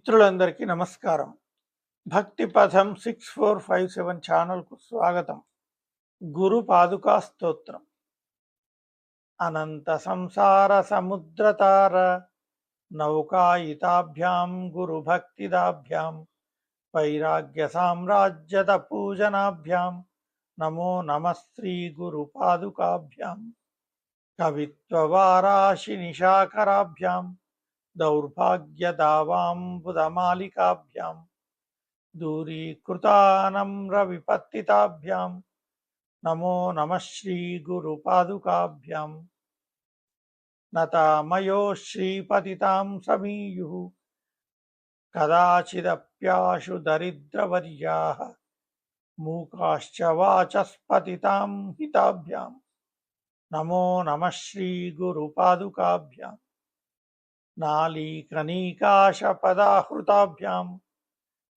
మిత్రులందరికీ నమస్కారం. భక్తి పథం 6457 ఛానల్కు స్వాగతం. గురు పాదుకా స్తోత్రం. అనంత సంసార సముద్రతార నౌకాయితాభ్యాం గురు భక్తిదాభ్యాం వైరాగ్య సామ్రాజ్యత పూజనాభ్యాం నమో నమః శ్రీ గురు పాదుకాభ్యాం కవిత్వ వారాశి నిశాకరాభ్యాం దౌర్భాగ్య దావాంబుదమాలికాభ్యాం దూరీకృతానమ్ర విపత్తితాభ్యాం నమో నమః శ్రీ గురు పాదుకాభ్యాం నతామయో శ్రీపతితాం సమీయుః కదాచిదప్యాశు దరిద్రవర్యాః మూకాశ్చ వాచస్పతితాం హితాభ్యాం నమో నమః శ్రీ గురు పాదుకాభ్యాం నాళీకనీకాశపదాహృతాభ్యాం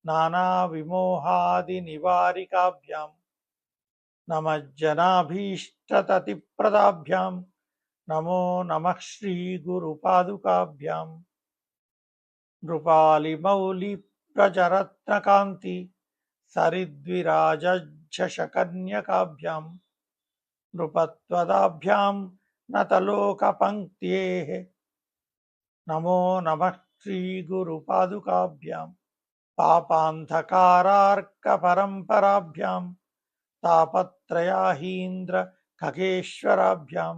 నానావిమోహాదినివారికాభ్యాం నమజ్జనాభీష్టతతిప్రదాభ్యాం నమో నమః శ్రీ గురు పాదుకాభ్యాం నృపాలిమౌలి ప్రజరత్నకాంతి సరిద్విరాజశకన్యకాభ్యాం నృపత్వదాభ్యాం నతలోకపంక్త్యేః నమో నమః శ్రీ గురు పాదుకాభ్యాం పాపాంధకారార్కపరంపరాభ్యాం తాపత్రయాహీంద్ర ఖగేశ్వరాభ్యాం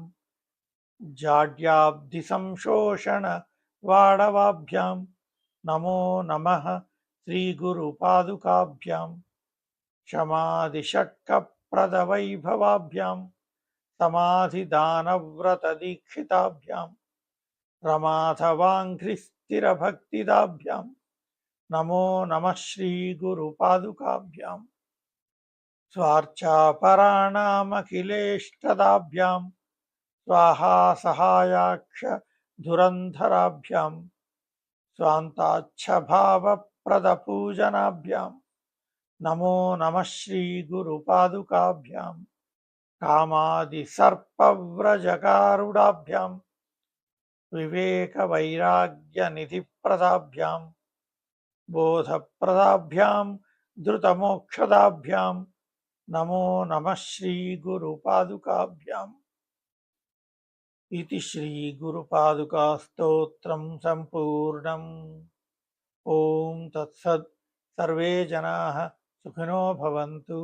జాడ్యాబ్ధి సంశోషణ వాడవాభ్యాం నమో నమః శ్రీ గురు పాదుకాభ్యాం శమాదిషట్కప్రదవైభవాభ్యాం సమాధిదానవ్రతదీక్షితాభ్యాం రమాధవాంఘ్రిస్థిరభక్తిదాభ్యాం నమో నమః శ్రీ గురు పాదుకాభ్యాం స్వార్చాపరాణామఖిలేష్టదాభ్యాం స్వాహా సహాయాక్ష ధురంధరాభ్యాం స్వాంతాచ్ఛభావప్రదపూజనాభ్యాం నమో నమః శ్రీ గురు పాదుకాభ్యాం కామాది సర్పవ్రజకారుడాభ్యాం వివేక వైరాగ్య నిధిప్రదాభ్యాం బోధప్రదాభ్యాం ధృతమోక్షదాభ్యాం నమో నమః శ్రీ గురు పాదుకాభ్యాం ఇతి శ్రీ గురు పాదుకా స్తోత్రం సంపూర్ణం. ఓం తత్సత్. సర్వే జనాః సుఖినో భవంతు.